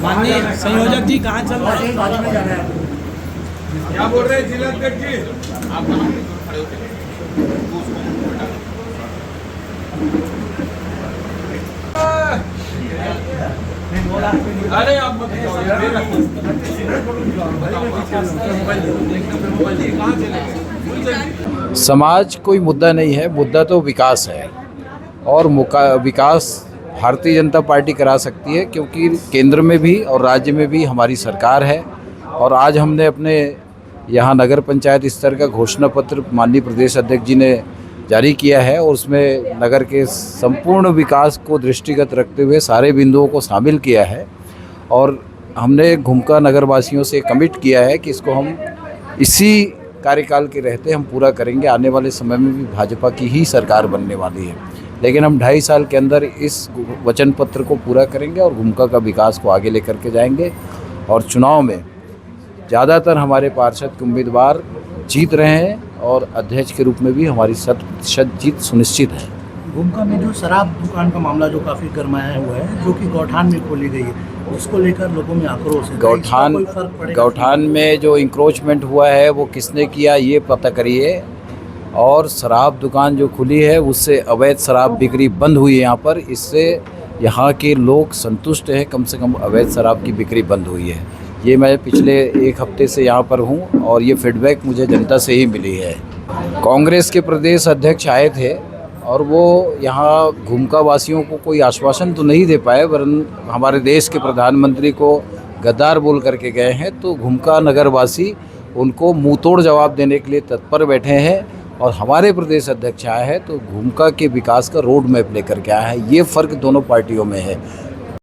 माननीय संयोजक जी कहाँ चल रहे हैं? क्या बोल रहे हैं जिलाध्यक्ष जी? आप खड़े होते अरे आप मत समाज कोई मुद्दा नहीं है, मुद्दा तो विकास है। और विकास भारतीय जनता पार्टी करा सकती है, क्योंकि केंद्र में भी और राज्य में भी हमारी सरकार है। और आज हमने अपने यहाँ नगर पंचायत स्तर का घोषणा पत्र माननीय प्रदेश अध्यक्ष जी ने जारी किया है, और उसमें नगर के संपूर्ण विकास को दृष्टिगत रखते हुए सारे बिंदुओं को शामिल किया है। और हमने घुमका नगरवासियों से कमिट किया है कि इसको हम इसी कार्यकाल के रहते हम पूरा करेंगे। आने वाले समय में भी भाजपा की ही सरकार बनने वाली है, लेकिन हम 2.5 साल के अंदर इस वचन पत्र को पूरा करेंगे और घुमका का विकास को आगे लेकर के जाएंगे। और चुनाव में ज़्यादातर हमारे पार्षद के उम्मीदवार जीत रहे हैं, और अध्यक्ष के रूप में भी हमारी 100% जीत सुनिश्चित है। घुमका में जो शराब दुकान का मामला जो काफ़ी गरमाया हुआ है, जो कि गौठान में खोली गई है, उसको लेकर लोगों में आक्रोश है। गौठान में जो इंक्रोचमेंट हुआ है वो किसने किया ये पता करिए। और शराब दुकान जो खुली है उससे अवैध शराब बिक्री बंद हुई है यहाँ पर। इससे यहाँ के लोग संतुष्ट हैं, कम से कम अवैध शराब की बिक्री बंद हुई है। ये मैं पिछले 1 हफ्ते से यहाँ पर हूँ और ये फीडबैक मुझे जनता से ही मिली है। कांग्रेस के प्रदेश अध्यक्ष आए थे और वो यहाँ घुमका वासियों को कोई आश्वासन तो नहीं दे पाए, वरन हमारे देश के प्रधानमंत्री को गद्दार बोल करके गए हैं। तो घुमका नगरवासी उनको मुंहतोड़ जवाब देने के लिए तत्पर बैठे हैं, और हमारे प्रदेश अध्यक्ष आए हैं तो घुमका के विकास का रोड मैप लेकर के आए हैं। ये फ़र्क दोनों पार्टियों में है।